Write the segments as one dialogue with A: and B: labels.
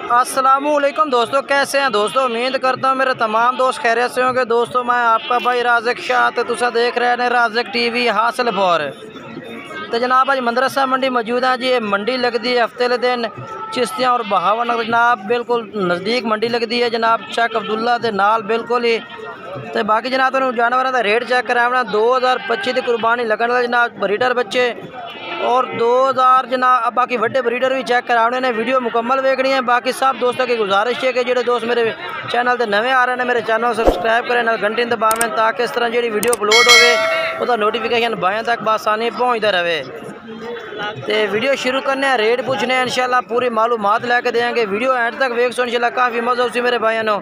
A: अस्सलामुअलैकुम दोस्तों, कैसे हैं दोस्तों। उम्मीद करता हूँ मेरे तमाम दोस्त खैरियत से होंगे। दोस्तों मैं आपका भाई राज़िक शाह तो तुसा देख रहे हैं राज़िक टीवी हासिल फॉर। तो जनाब अज मदरसा मंडी मौजूद है जी। ये मंडी लगती है हफ्ते के दिन चिश्तियाँ और बहावन जनाब बिल्कुल नज़दीक मंडी लगती है जनाब चक अब्दुल्ला के नाल बिल्कुल ही। तो बाकी जनाब तुहानू जानवरों का रेट चेक कराना 2025 की कुर्बानी लगन वाले जनाब ब्रीडर बच्चे और 2000 जनाब बाकी वड्डे ब्रीडर भी चेक कराने ने। वीडियो मुकम्मल देखनी है। बाकी सब दोस्तों की गुजारिश है कि जो दोस्त मेरे चैनल से नवे आ रहे हैं मेरे चैनल सबसक्राइब करें ना घंटी दबावें ताकि इस तरह जी वीडियो अपलोड हो उसका नोटिफिकेशन बाएँ तक बसानी पहुँचता रहे। तो वीडियो शुरू करने हैं, रेट पूछने हैं इंशाल्लाह पूरी मालूमात लैके देंगे। वीडियो एंड तक वेख सो इंशाल्लाह काफ़ी मज़ा उसी मेरे भाइयों नो।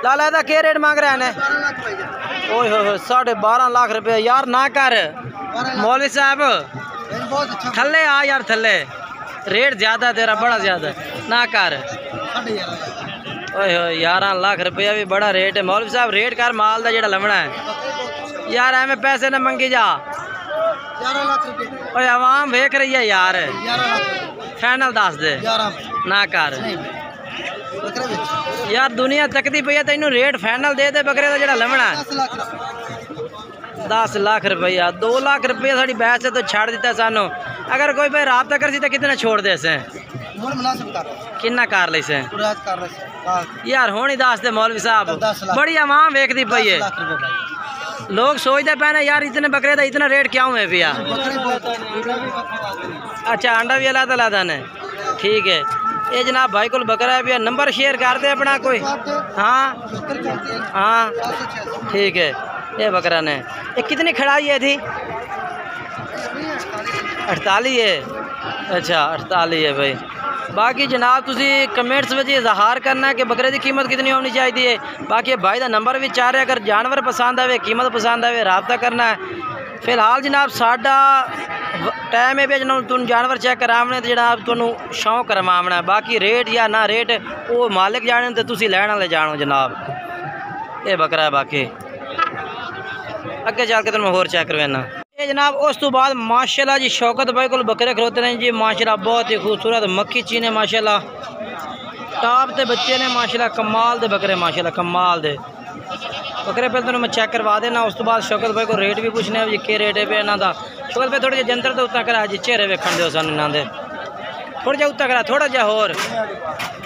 A: लाला का क्या रेट मांग रहे हैं? ओए हो 12.5 लाख रुपये यार ना कर मौलवी साहब थले आ यार थले रेट ज़्यादा तेरा बड़ा ज़्यादा ना कर। ओए हो 11 लाख रुपया भी बड़ा रेट है। मौलवी साहब रेट कर माल का जो लमना है यार एवं पैसे न मंगी जा।
B: 11 लाख रुपये
A: ओए आवाम वेख रही है यार फाइनल दस दे ना कर यार दुनिया तकती पई है तेन रेट फाइनल दे दे बकरे का जो लमना है 10 लाख रुपया 2 लाख रुपया साड़ी बैच से तो छाड़ दिता सानू। अगर कोई भाई राबता कर सी तो कितना छोड़ दे से किन्ना कर ले से यार होनी दस दे मौलवी साहब बड़ी आवाम वेखती पई है। लोग सोचते पे ना यार इतने बकरे का इतना रेट क्यों है भैया। अच्छा अंडा भी अलादा अलादा ने ठीक है। ये जनाब भाई को बकरा है भैया नंबर शेयर कर दे अपना कोई। हाँ हाँ ठीक है। ये बकरा ने ये कितनी खड़ाई है थी 48 है। अच्छा 48 है भाई। बाकी जनाब तुसी कमेंट्स में इजहार करना है कि बकरे की कीमत कितनी होनी चाहिए। बाकी भाई का नंबर भी चाह रहे अगर जानवर पसंद आए कीमत पसंद आए रबता करना है। फिलहाल जनाब साडा टाइम है भी जनाब तुम जानवर चेक करावने तो जनाब तुम शौक करवाना है। बाकी रेट या ना रेट वो मालिक जाने तो तुसी लैन वाले जानो जनाब। ये बकरा है बाकी अगे चल के तुम होर चेक करवाना। ये जनाब उस तो बाद माशाल्लाह जी शौकत भाई को बकरे खलोते हैं जी माशाल्लाह बहुत ही खूबसूरत मक्खी चीने माशाल्लाह टॉप के बच्चे ने माशाल्लाह कमाल दे बकरे माशाल्लाह कमाल दे बकरे। पहले तुम मैं चेक करवा देना उस तो बाद शौकत भाई को रेट भी पूछने जी क्या रेट है पे इन्हों का। शौकत भाई थोड़े जे जंतर तो उत्ता करा जी चेहरे वेखन दो सन इन्हों के थोड़ा जा उत्ता करा थोड़ा जा होर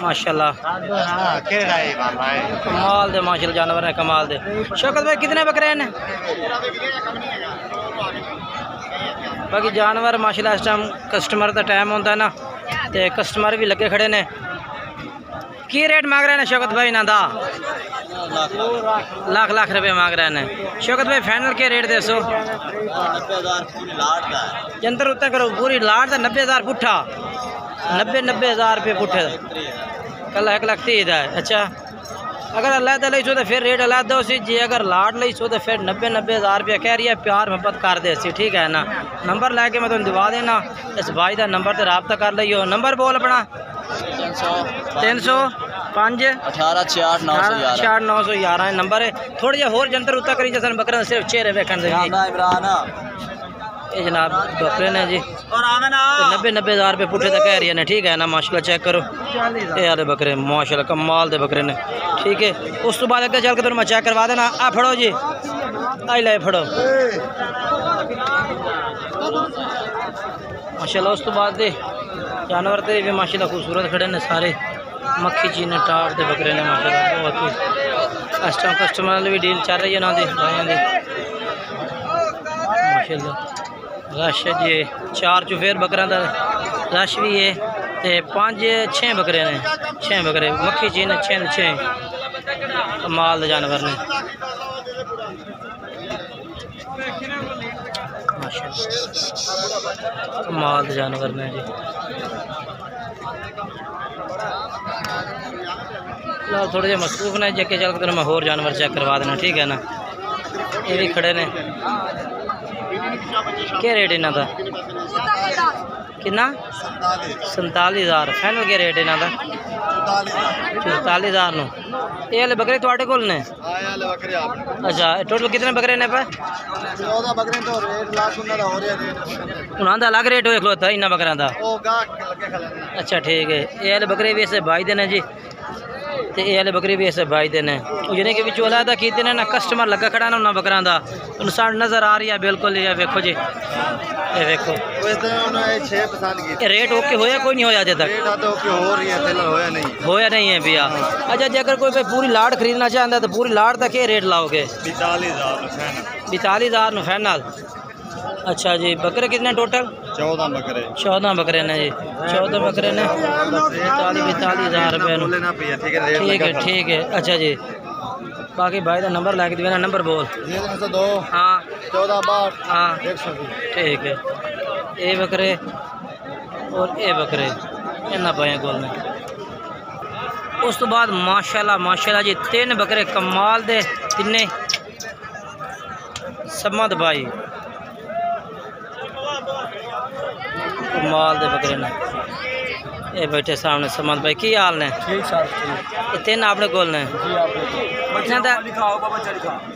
A: माशाल्लाह कमाल दे माशाल्लाह जानवर है कमाल दे। शौकत भाई कितने बकरे हैं? बाकी जानवर माशाल्लाह इस टाइम कस्टमर का टाइम होता है ना तो कस्टमर भी लगे खड़े ने। की रेट मांग रहे हैं शौकत भाई इन्हों का? लाख लाख रुपये मांग रहे हैं। शौकत भाई फाइनल के रेट दे सो?
B: 90,000
A: जंतर उत्तर करो पूरी लाट का 90,000 पुट्ठा 90,000 रुपये पुट्ठे कल 1,30,000 है। अच्छा अगर अलहदा ली सो तो फिर रेट अलहदा उसी जी अगर लाट ली सो तो फिर 90,000 रुपया कह रही है प्यार मोहब्बत कर दे सी ठीक है ना। नंबर लैके मैं तुम दिवा देना इस भाई का नंबर तो रबता कर लियो। नंबर बोल अपना 305
B: 18
A: 911 नंबर है। थोड़ा जा होर जंतर उत्ता करी जैसे बकरा सिर्फ चेहरे वेखन दे ये जनाब बकरे ने जी 90,000 रुपये पुट्ठे तक कह रही है ठीक है ना माशाल्लाह चेक करो। ये यार बकरे माशाल्लाह कमाल दे बकरे ने ठीक है। उस तो बाद अगर चल के तुम मैं चेक करवा देना। आ फड़ो जी आई ले फड़ो माशाल्लाह। उस तो बाद दे जानवर ते भी माशाल्लाह खूबसूरत खड़े ने सारे मक्खी चीने टाप दे बकरे ने माशाल्लाह बहुत ही इस टाइम कस्टमर भी डील चल रही है ना दे माशाल्लाह। रश है जी 4 चुफेर बकरा का रश भी है तो 5-6 बकरे ने 6 बकरे मक्खी चीने 6 कमाल जानवर ने माशाल्लाह कमाल जानवर ने जी। फिलहाल थोड़े जे मसरूफ ने जगे चल कर मैं होर जानवर चेक करवा देना ठीक है ना। ये भी खड़े ने क्या रेट इन्हों का कितना 47,000 फाइनल के रेट इन्हों का 44,000 नु। ये वाले बकरे थोड़े कोल ने? अच्छा टोटल कितने बकरे ने पे?
B: 14 बकरे तो रेट लाख उन्होंने हो रहा रेट
A: उन्होंने का अलग रेट हो खलोता इन्होंने बकरा का? अच्छा ठीक है। ये वाले बकरे भी ऐसे भाई देने जी, तो ये वाले बकरे भी ऐसे भाई देने जिन्हें कि बिचों अलहदा कीते ने ना कस्टमर लगा खड़ा ना उन्होंने बकरा का नुकसान नज़र आ रही है बिल्कुल। ये वेखो जी, ये वेखो रेट ओके होया कोई नहीं होया अजे तक? होया नहीं है भैया। अच्छा जी अगर कोई पूरी लाट खरीदना चाहता है तो पूरी लाट तक ये रेट लाओगे? 42,000 फाइनल। अच्छा जी बकरे कितने टोटल? 14 बकरे ने जी, 14 बकरे ने 42,000 रुपये। ठीक है ठीक है। अच्छा जी बाकी भाई का नंबर लैके देना, नंबर बोल।
B: 2
A: हाँ
B: 14 62
A: हाँ
B: 120।
A: ठीक है। ये बकरे और ये बकरे इन्ना पाए गोल में। उस तो बाद माशाल्लाह माशाल्लाह जी 3 बकरे कमाल दे, तिने समद भाई कमाल दे बकरे ने। ये बैठे सामने समद भाई, की हाल ने? ये 3 अपने कोल ने?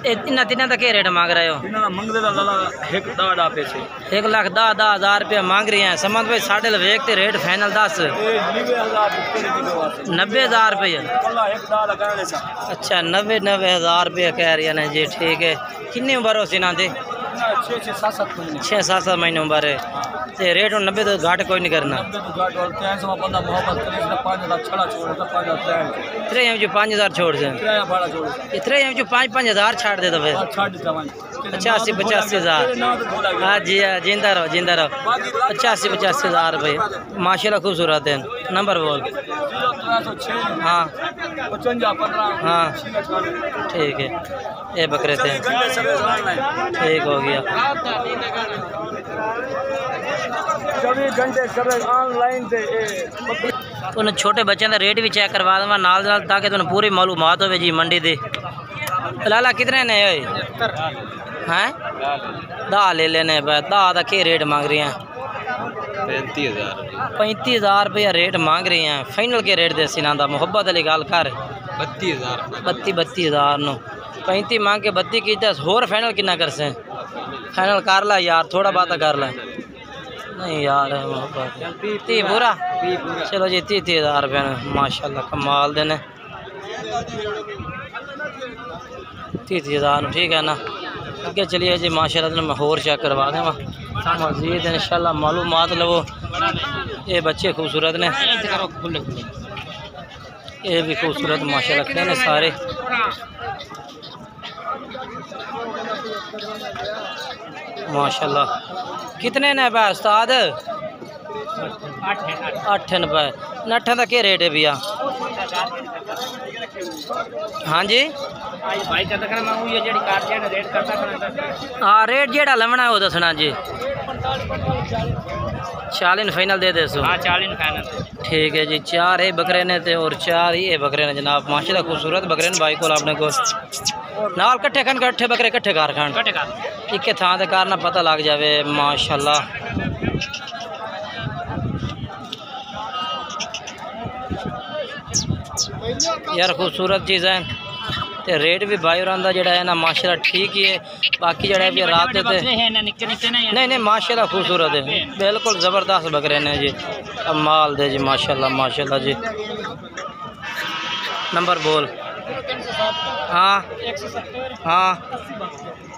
A: इन्ना तिना का क्या रेट मांग रहे हो? 1,10,000 रुपया मांग रही हैं समद भाई। साढ़े वेखते रेट फाइनल 10 90,000 रुपये। अच्छा 90,000 रुपये कह रही है जी। ठीक है। कितनी उम्र हो सिना दे? 6-7 महीने उम्र है। तो रेट 90 तो घाट कोई नहीं करना। 5,000 छोड़ दें? इतने 5,000 छाड़ दे तो फिर 85-85,000। हाँ जी हाँ जिंदा रहो जिंदा रहो। 85-85,000 रुपये माशाल्लाह खूबसूरत है। नंबर बोल। हाँ हाँ ठीक है। ये बकरे थे ठीक हो गया। उन्हें छोटे बच्चों का रेट भी चेक करवा देवा नाल ताकि तुम्हें पूरी मालूमात हो जी मंडी दी। लाला कितने ने हैं? 10 ले लेने पे। 10 का क्या रेट मांग रही हैं? 35,000 रुपया रेट मांग रही हैं। फाइनल के रेट दे सिना दा मुहब्बत वाली गल कर। 32,000 नो 35 मांग के 32 की होर फाइनल कितना कर से? फाइनल कर ला यार, थोड़ा बात कर ला। नहीं यार मोहब्बत 30 पूरा। चलो जी 30,000 रुपये माशाल्लाह कमाल देने 30,000 ठीक है ना। अगे चलिए जी माशाल्लाह मैं होर चेक करवा देवा मजीद इंशाल्लाह मालूमात लवो। ये बच्चे खूबसूरत ने, ये भी खूबसूरत माशाल्लाह खड़े ने सारे। माशाल्लाह कितने ने भाई उस्ताद? 8 रुपये। नट्ठा का क्या रेट है भैया? हाँ जी हाँ रेट जेड़ा लवना है वो दसना जी। 40 फाइनल दे दे सो। 40 फाइनल ठीक है जी। 4 ये बकरे ने ते और 4 ये बकरे ने जनाब माशाल्लाह खूबसूरत बकरे ने भाई को आपने को नाल कट्ठे खन कट्ठे बकरे कट्ठे कार खान इक्के थां ते कार ना पता लग जावे माशाल्लाह। यार खूबसूरत चीज़ है ते रेट भी भाई और जड़ा है ना माशाल्लाह ठीक ही है। बाकी जड़ा भी रात ते नहीं माशाल्लाह खूबसूरत है बिल्कुल ज़बरदस्त बकरे ने जी कमाल दे जी माशाल्लाह माशाल्लाह जी। नंबर बोल। हाँ हाँ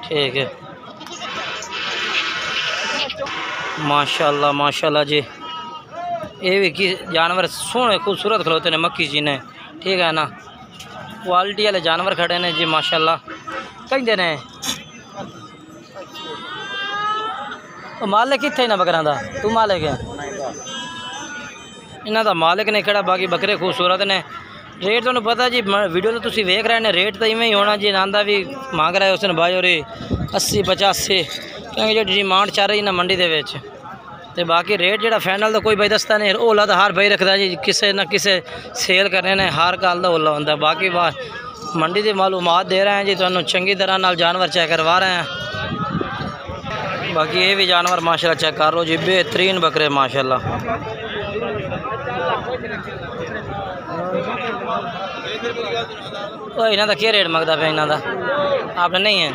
A: ठीक है माशाल्लाह माशाल्लाह जी। ये भी कि जानवर सोने खूबसूरत खलोते ने मक्की जी ने ठीक है ना। क्वालिटी वाले जानवर खड़े ने जी माशाल्लाह। कहीं देने मालिक कितने ना बकरा दा? तू मालिक है इन्हों का मालिक ने खड़ा। बाकी बकरे खूबसूरत ने। रेट तो पता जी वीडियो तो तुम वेख रहे हैं रेट तो इवें ही होना जी। नांदा भी मांग रहा है उसने भाई और 80-85 क्योंकि जो डिमांड चल रही ना मंडी दे तो बाकी रेट जो फाइनल तो कोई भाई दसता नहीं। ओला तो हर भाई रखता जी किसी ना किसी सेल करने ने हर गल का ओला होंगे। बाकी मंडी की मालूमात दे रहे हैं जी तुहानू चंगी तरह नाल जानवर चेक करवा रहे हैं। बाकी ये भी जानवर माशाल्लाह चेक कर लो जी, बेहतरीन बकरे माशाल्लाह। तो इन्हों का क्या रेट मंगता पे इन्हों का आपने नहीं है?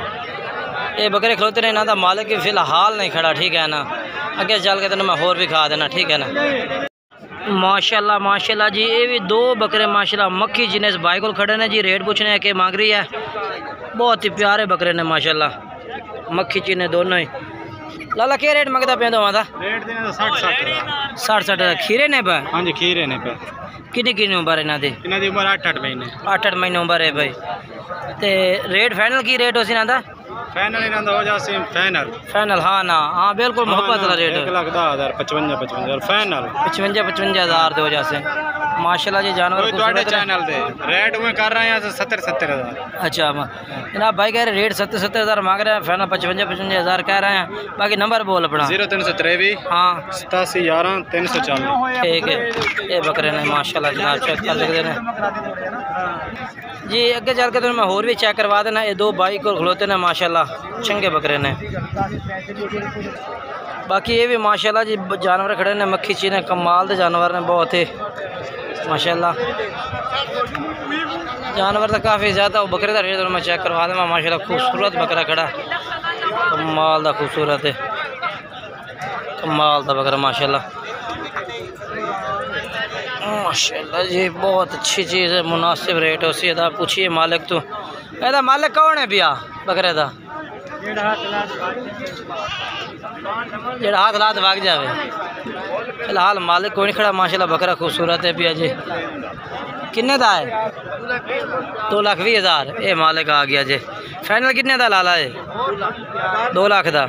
A: ये बकरे खलोते ने, इन्हों का मालिक भी फिलहाल नहीं खड़ा, ठीक है ना। अगे चल के तेन मैं होर भी खा देना, ठीक है ना। माशाल्लाह माशाल्लाह जी, ये भी दो बकरे माशाल्लाह मक्खी जी ने इस भाई को खड़े ने जी। रेट पूछने हैं कि मांग रही है, बहुत ही प्यारे बकरे ने माशाल्लाह, मक्खी जी ने दोनों ही। लाला क्या रेट मंगता पे दोवां दा?
B: रेट देने 60
A: 60 खीरे ने पे?
B: हाँ जी खीरे ने पे।
A: कितनी कितनी उम्र इन्हों की?
B: इन्हों की उम्र 8 महीने।
A: 8 महीने उम्र है भाई। तो रेट फाइनल की रेट उस इन्हों का?
B: फाइनल इन्हों हो जासी फाइनल।
A: फाइनल हाँ ना, हाँ बिल्कुल मोहब्बत वाला रेट।
B: 1,10,000 55,000 फाइनल
A: 55,000 दे हो जासे माशाल्लाह जी। जानवर
B: चैनल दे रेट में कर रहे हैं 70,000।
A: अच्छा जनाब भाई कह रहे रेट 70,000 मांग रहे हैं, फाइनल 55,000 कह रहे हैं। बाकी नंबर बोल अपना।
B: 0323
A: हाँ
B: 8711 340।
A: ठीक है। ये बकरे ने माशाल्लाह जनाब चेक कर सकते हैं जी। अगे चल के तो मैं होर भी चेक करवा देना। ये दो बाइक को खलोते ने माशाल्लाह, चंगे बकरे ने। बाकी ये भी माशाल्लाह जी जानवर खड़े ने, मक्खी चीने कमाल के जानवर ने बहुत ही माशाल्लाह। जानवर तो काफ़ी ज़्यादा, वो बकरे का रेट मैं चेक करवा दें माशाल्लाह। खूबसूरत बकरा खड़ा, कमाल का खूबसूरत है, कमाल का बकरा माशाल्लाह माशाल्लाह जी। बहुत अच्छी चीज़ है, मुनासिब रेट है उसी दा। पूछिए मालिक तो, ਇਹਦਾ मालिक कौन है भैया बकरे का? जेड़ा हाथ लात भाग जावे। फिलहाल मालिक कोई नहीं खड़ा माशाल्लाह, बकरा खूबसूरत है भैया जी। किन्ने का है? 2,20,000। ये मालिक आ गया जी। फाइनल किन्ने का लाला है? 2 लाख का।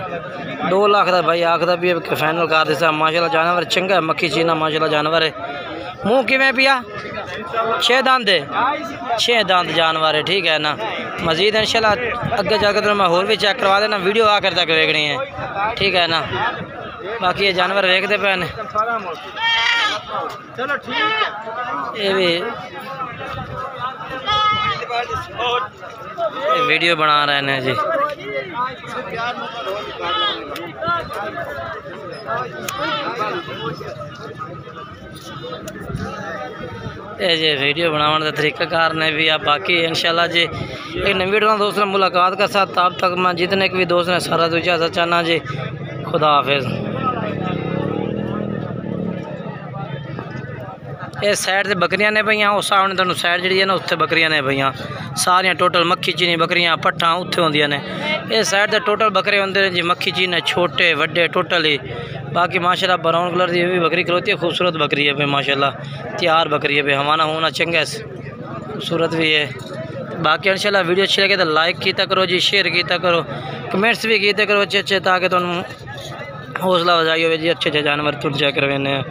A: 2 लाख का भाई आखदा भी फाइनल कर दिता माशाल्लाह। जानवर चंगा है, मक्खी चीना माशाल्लाह जानवर है। मुँह किमें पिया? 6 दांत है, 6 दांत जानवर है, ठीक है ना। मजीद इंशाल्लाह अगे जाकर तो मैं होर भी चेक करवा देना, वीडियो आकर तक वेखनी है, ठीक है ना। बाकी ये जानवर वेखते पे ने, ये भी ये वीडियो बना रहे हैं जी। ये जी वीडियो बनाने का तरीक़ाकार ने भी आप। बाकी इंशाल्लाह जी एक नई वीडियो में दोस्तों मुलाकात का साथ, तब तक मैं जितने भी दोस्त ने सारा तो इजाज़त चाहना जी। खुदा हाफिज़। ये साइड से बकरियां ने पईयां, उस सामने तुहानू साइड जी है ना उत्थे बकरियां ने पईयां सारियां टोटल मक्खी चीनी बकरियां पट्ठा उत्थे होंदियां ने। ये साइड से टोटल बकरे होंदे ने जी, मक्खी चीनी छोटे वड्डे टोटल ही। बाकी माशाल्लाह ब्राउन कलर की भी बकरी खलोती है, खूबसूरत बकरी है भाई माशाल्लाह, तैयार बकरी है भाई। हमारा होना चंगा खूबसूरत भी है। बाकी इंशाल्लाह वीडियो अच्छी लगे तो लाइक किया करो जी, शेयर किया करो, कमेंट्स भी किए करो अच्छे अच्छे, ताकि तुम हौसला अफजाई हो जी। अच्छे अच्छे जानवर तुम चेक करवाने।